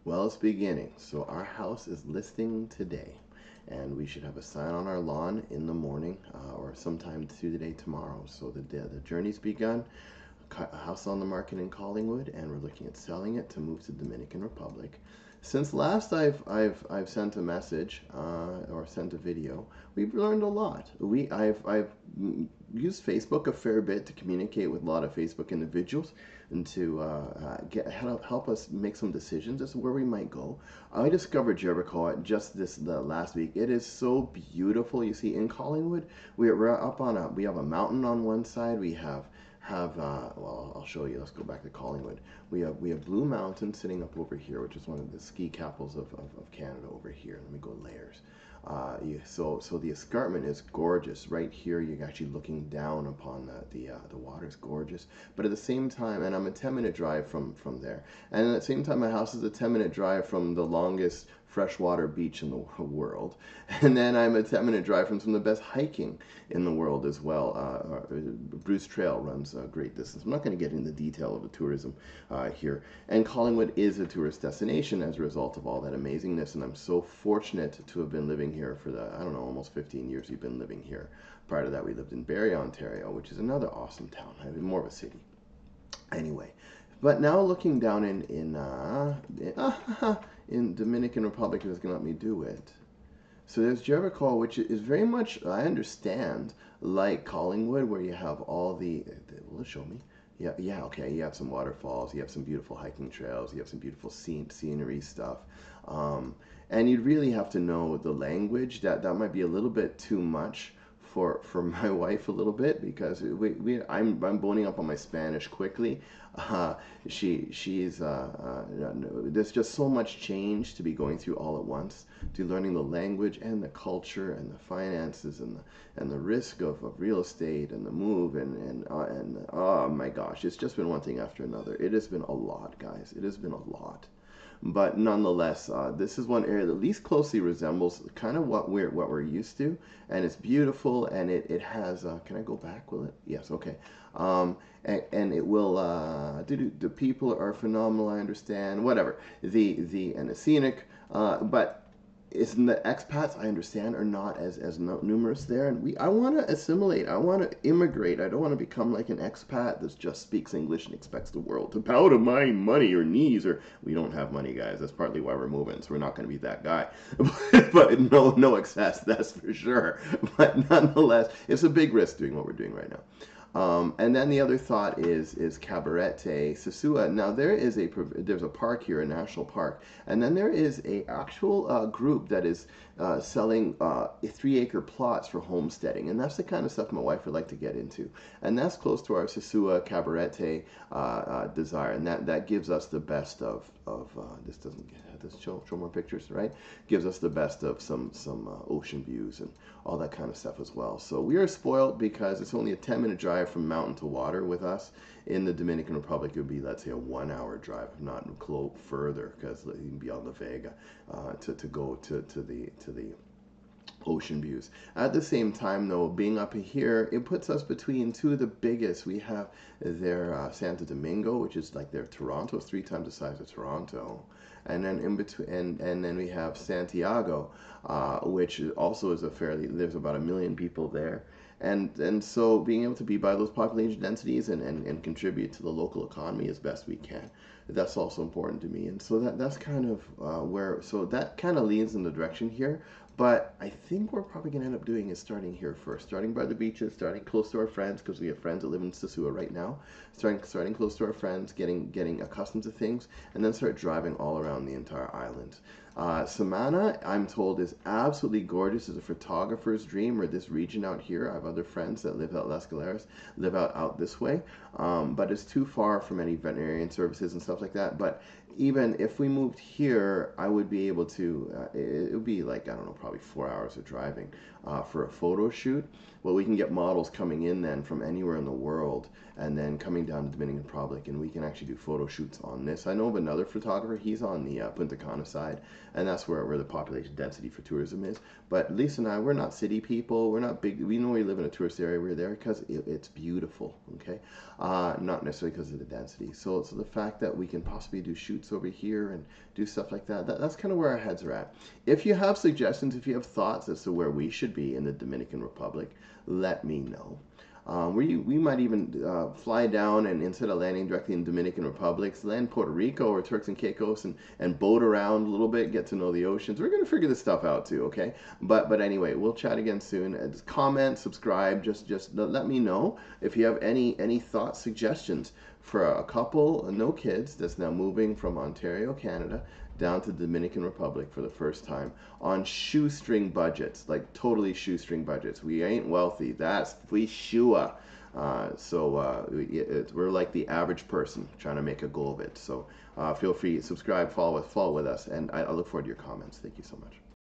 Well, it's beginning. So our house is listing today, and we should have a sign on our lawn in the morning or sometime through the day tomorrow. So the journey's begun. A house on the market in Collingwood, and we're looking at selling it to move to the Dominican Republic. Since last I've sent a message or sent a video, we've learned a lot. I've used Facebook a fair bit to communicate with a lot of Facebook individuals and to help us make some decisions as to where we might go. I discovered Jericho just the last week. It is so beautiful. You see, in Collingwood, we're up on we have a mountain on one side. We have well, I'll show you. Let's go back to Collingwood. We have Blue Mountain sitting up over here, which is one of the ski capitals of Canada over here. Let me go layers. So the escarpment is gorgeous. Right here, you're actually looking down upon the water is gorgeous. But at the same time, and I'm a 10-minute drive from there. And at the same time, my house is a 10-minute drive from the longest freshwater beach in the world. And then I'm a 10-minute drive from some of the best hiking in the world as well. Bruce Trail runs a great distance. I'm not going to get into the detail of the tourism here. And Collingwood is a tourist destination as a result of all that amazingness. And I'm so fortunate to have been living here for I don't know, almost 15 years we've been living here. Prior to that, we lived in Barrie, Ontario, which is another awesome town. I mean, more of a city. Anyway, but now looking down in Dominican Republic is going to let me do it. So there's Jericho, which is very much, I understand, like Collingwood, where you have all will it show me? Yeah, okay. You have some waterfalls, you have some beautiful hiking trails, you have some beautiful scenery stuff. And you'd really have to know the language. That might be a little bit too much for my wife a little bit because I'm boning up on my Spanish quickly. She's there's just so much change to be going through all at once, to learning the language and the culture and the finances and the risk of real estate and the move and oh my gosh, it's just been one thing after another. It has been a lot, guys. It has been a lot. But nonetheless, this is one area that least closely resembles kind of what we're used to, and it's beautiful, and it has. Can I go back? Will it? Yes. Okay. And it will. The people are phenomenal. I understand. Whatever. The scenic. But it's the expats I understand are not as numerous there, and I want to assimilate. I want to immigrate. I don't want to become like an expat that just speaks English and expects the world to bow to my money or knees. Or we don't have money, guys. That's partly why we're moving. So we're not going to be that guy. But no excess, that's for sure. But nonetheless, it's a big risk doing what we're doing right now. And then the other thought is Cabarete, Sosua. Now there's a park here, a national park, and then there is a actual group that is selling 3-acre plots for homesteading, and that's the kind of stuff my wife would like to get into, and that's close to our Sosua Cabarete desire, and that gives us the best of this doesn't show more pictures, right? Gives us the best of some ocean views and all that kind of stuff as well. So we are spoiled because it's only a 10-minute drive from mountain to water with us. In the Dominican Republic, it would be, let's say, a 1-hour drive, if not further, because you can be on La Vega to go to the ocean views. At the same time, though, being up here, it puts us between two of the biggest. We have their Santo Domingo, which is like their Toronto, 3 times the size of Toronto. And then in between, and then we have Santiago, which also is there's about 1 million people there. And so being able to be by those population densities and contribute to the local economy as best we can, that's also important to me. And so that's kind of so that kind of leans in the direction here. But I think we're probably going to end up doing is starting here first, starting by the beaches, starting close to our friends, because we have friends that live in Sosua right now, starting close to our friends, getting accustomed to things, and then start driving all around the entire island. Samana, I'm told, is absolutely gorgeous. It's a photographer's dream, or this region out here. I have other friends that live out Las Galeras, live out this way, but it's too far from any veterinarian services and stuff like that. But even if we moved here, I would be able to, it would be like, I don't know, probably 4 hours of driving for a photo shoot. Well, we can get models coming in then from anywhere in the world and then coming down to Dominican Republic, and we can actually do photo shoots on this. I know of another photographer, he's on the Punta Cana side, and that's where the population density for tourism is. But Lisa and I, we're not city people, we're not big, we know we live in a tourist area, we're there because it's beautiful, okay? Not necessarily because of the density. So the fact that we can possibly do shoots over here and do stuff like that's kind of where our heads are at. If you have suggestions, if you have thoughts as to where we should be in the Dominican Republic, let me know. We might even fly down and instead of landing directly in Dominican Republic, land Puerto Rico or Turks and Caicos and boat around a little bit, get to know the oceans. We're going to figure this stuff out too, okay? But anyway, we'll chat again soon. Just comment, subscribe, just let me know if you have any thoughts, suggestions for a couple, no kids, that's now moving from Ontario, Canada, down to Dominican Republic for the first time on shoestring budgets, like totally shoestring budgets. We ain't wealthy. That's we sure. We're like the average person trying to make a go of it. So feel free to subscribe, follow with us, and I look forward to your comments. Thank you so much.